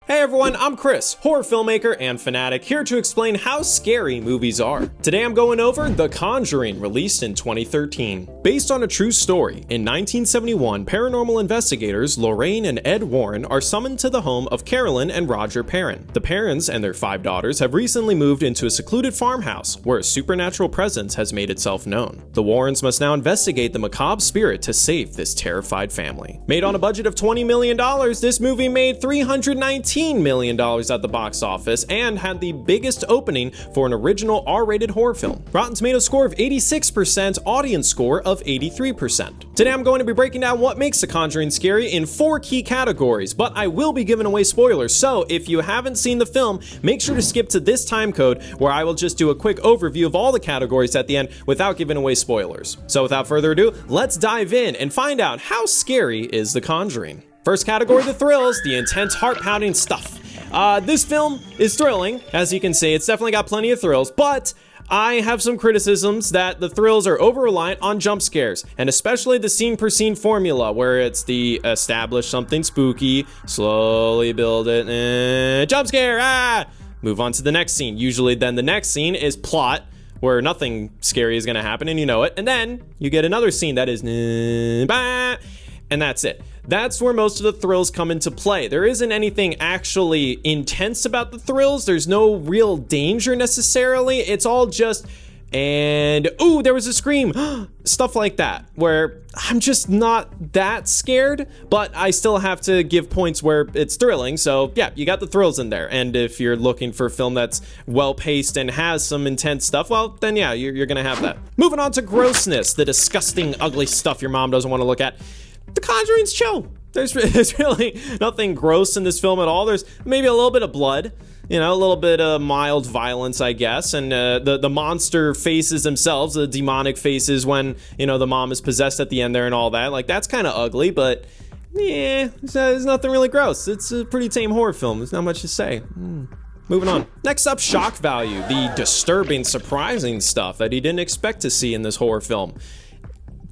Hey everyone, I'm Chris, horror filmmaker and fanatic, here to explain how scary movies are. Today I'm going over The Conjuring, released in 2013. Based on a true story, in 1971, paranormal investigators Lorraine and Ed Warren are summoned to the home of Carolyn and Roger Perrin. The Perrins and their 5 daughters have recently moved into a secluded farmhouse where a supernatural presence has made itself known. The Warrens must now investigate the macabre spirit to save this terrified family. Made on a budget of $20 million, this movie made $319 million at the box office and had the biggest opening for an original R-rated horror film. Rotten Tomatoes score of 86%, audience score of 83%. Today I'm going to be breaking down what makes The Conjuring scary in 4 key categories, but I will be giving away spoilers, so if you haven't seen the film, make sure to skip to this time code where I will just do a quick overview of all the categories at the end without giving away spoilers. So without further ado, let's dive in and find out how scary is The Conjuring. First category, the thrills, the intense heart-pounding stuff. This film is thrilling, as you can see. It's definitely got plenty of thrills, but I have some criticisms that the thrills are over-reliant on jump scares, and especially the scene-per-scene formula, where it's the establish something spooky, slowly build it, jump scare, move on to the next scene. Usually then the next scene is plot, where nothing scary is going to happen, and you know it, and then you get another scene that is and that's it. That's where most of the thrills come into play. There isn't anything actually intense about the thrills. There's no real danger necessarily. It's all just, and ooh, there was a scream, stuff like that, where I'm just not that scared, but I still have to give points where it's thrilling. So yeah, you got the thrills in there. And if you're looking for a film that's well-paced and has some intense stuff, well, then yeah, you're gonna have that. Moving on to grossness, the disgusting, ugly stuff your mom doesn't want to look at. The Conjuring's chill. There's really nothing gross in this film at all. There's maybe a little bit of blood, you know, a little bit of mild violence, I guess, and the monster faces themselves, the demonic faces when, you know, the mom is possessed at the end there and all that. Like, that's kind of ugly, but yeah, there's nothing really gross. It's a pretty tame horror film. There's not much to say. Moving on. Next up, shock value, the disturbing, surprising stuff that he didn't expect to see in this horror film.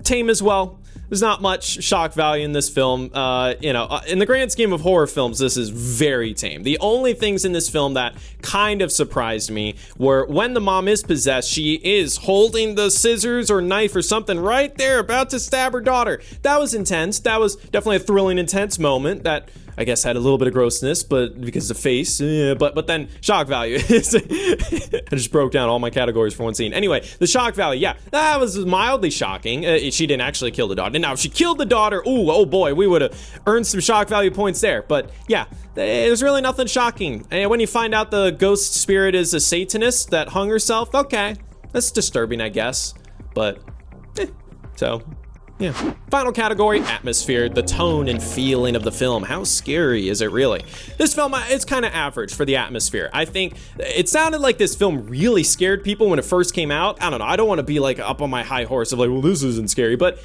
Tame as well. There's not much shock value in this film. In the grand scheme of horror films, this is very tame. The only things in this film that kind of surprised me were when the mom is possessed, she is holding the scissors or knife or something right there, about to stab her daughter. That was intense. That was definitely a thrilling, intense moment that I guess had a little bit of grossness, but because of the face, but then shock value. I just broke down all my categories for one scene. Anyway, the shock value, yeah, that was mildly shocking. She didn't actually kill the daughter. Now, if she killed the daughter, oh boy, we would have earned some shock value points there. But yeah, there's really nothing shocking. And when you find out the ghost spirit is a Satanist that hung herself, okay, that's disturbing, I guess. But, so... yeah. Final category, atmosphere, the tone and feeling of the film. How scary is it really? This film, it's kind of average for the atmosphere. I think it sounded like this film really scared people when it first came out. I don't know, I don't want to be like up on my high horse of like, well, this isn't scary, but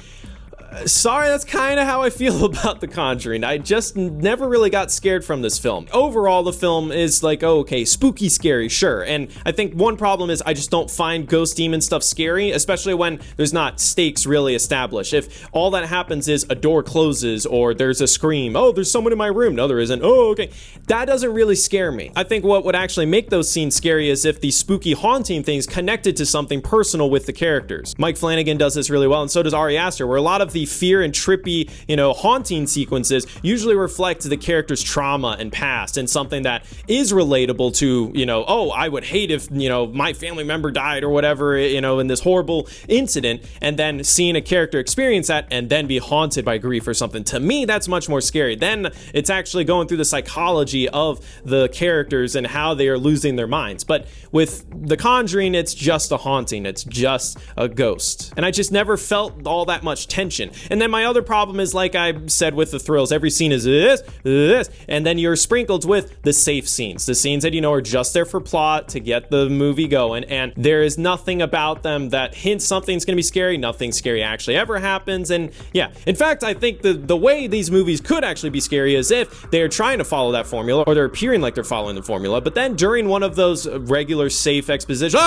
sorry, that's kind of how I feel about The Conjuring. I just never really got scared from this film. Overall, the film is like, oh, okay, spooky, scary, sure. And I think one problem is I just don't find ghost demon stuff scary, especially when there's not stakes really established. If all that happens is a door closes or there's a scream, oh, there's someone in my room. No, there isn't. Oh, okay. That doesn't really scare me. I think what would actually make those scenes scary is if the spooky, haunting things connected to something personal with the characters. Mike Flanagan does this really well, and so does Ari Aster, where a lot of the fear and trippy, haunting sequences usually reflect the character's trauma and past and something that is relatable to, oh, I would hate if, my family member died or whatever, in this horrible incident, and then seeing a character experience that and then be haunted by grief or something. To me, that's much more scary. Then it's actually going through the psychology of the characters and how they are losing their minds. But with The Conjuring, it's just a haunting. It's just a ghost. And I just never felt all that much tension. And then my other problem is, like I said with the thrills, every scene is this, and then you're sprinkled with the safe scenes, the scenes that are just there for plot to get the movie going, and there is nothing about them that hints something's gonna be scary. Nothing scary actually ever happens. And yeah, in fact, I think the way these movies could actually be scary is if they're trying to follow that formula, or they're appearing like they're following the formula, but then during one of those regular safe expositions,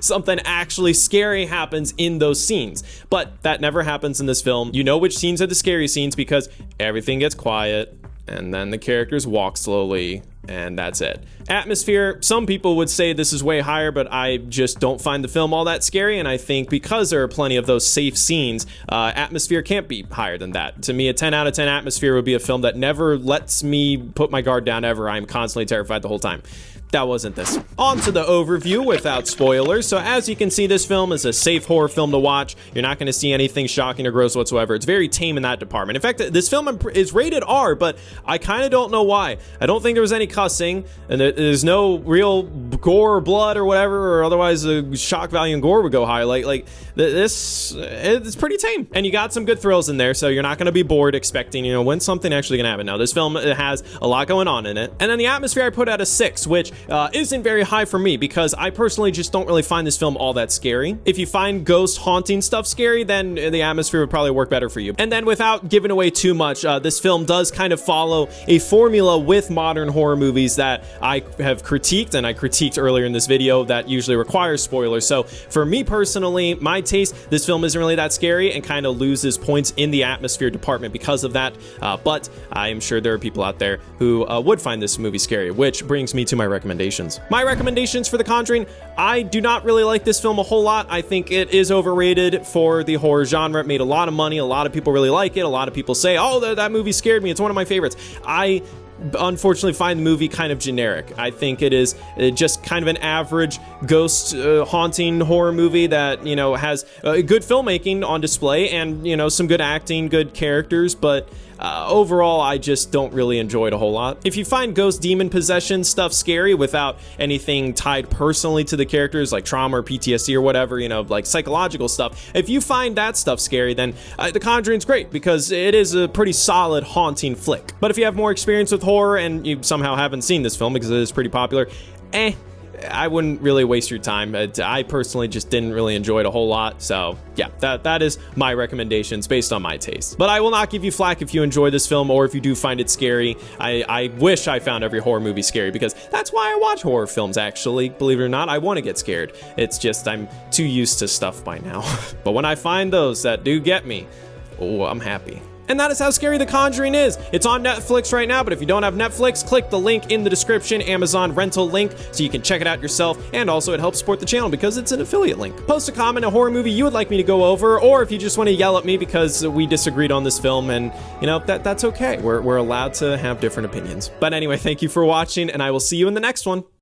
something actually scary happens in those scenes. But that never happens in this film. You know which scenes are the scary scenes because everything gets quiet and then the characters walk slowly and that's it. Atmosphere, some people would say this is way higher, but I just don't find the film all that scary, and I think because there are plenty of those safe scenes, atmosphere can't be higher than that. To me, a 10 out of 10 atmosphere would be a film that never lets me put my guard down ever. I'm constantly terrified the whole time. That wasn't this. On to the overview without spoilers. So as you can see, this film is a safe horror film to watch. You're not going to see anything shocking or gross whatsoever. It's very tame in that department. In fact, this film is rated R, but I kind of don't know why. I don't think there was any cussing, and there's no real gore or blood or whatever, or otherwise the shock value and gore would go high. Like this, it's pretty tame. And you got some good thrills in there, so you're not going to be bored expecting, when's something actually going to happen. Now, this film has a lot going on in it. And then the atmosphere I put at a 6, which isn't very high for me because I personally just don't really find this film all that scary. If you find ghost haunting stuff scary, then the atmosphere would probably work better for you. And then without giving away too much, this film does kind of follow a formula with modern horror movies that I have critiqued, and I critiqued earlier in this video, that usually requires spoilers. So for me personally, my taste, this film isn't really that scary and kind of loses points in the atmosphere department because of that. But I am sure there are people out there who would find this movie scary, which brings me to my recommendations. My recommendations for The Conjuring: I do not really like this film a whole lot. I think it is overrated for the horror genre. It made a lot of money. A lot of people really like it. A lot of people say, oh, that movie scared me. It's one of my favorites. I unfortunately find the movie kind of generic. I think it is just kind of an average ghost haunting horror movie that, has good filmmaking on display and, some good acting, good characters, but overall, I just don't really enjoy it a whole lot. If you find ghost demon possession stuff scary without anything tied personally to the characters, like trauma or PTSD or whatever, like psychological stuff, if you find that stuff scary, then The Conjuring's great because it is a pretty solid haunting flick. But if you have more experience with horror and you somehow haven't seen this film because it is pretty popular, I wouldn't really waste your time. I personally just didn't really enjoy it a whole lot. So yeah, that is my recommendations based on my taste. But I will not give you flack if you enjoy this film or if you do find it scary. I wish I found every horror movie scary because that's why I watch horror films, actually. Believe it or not, I want to get scared. It's just I'm too used to stuff by now. But when I find those that do get me, oh, I'm happy. And that is how scary The Conjuring is. It's on Netflix right now, but if you don't have Netflix, click the link in the description, Amazon rental link, so you can check it out yourself, and also it helps support the channel because it's an affiliate link. Post a comment, a horror movie you would like me to go over, or if you just want to yell at me because we disagreed on this film, and that's okay. We're allowed to have different opinions. But anyway, thank you for watching, and I will see you in the next one.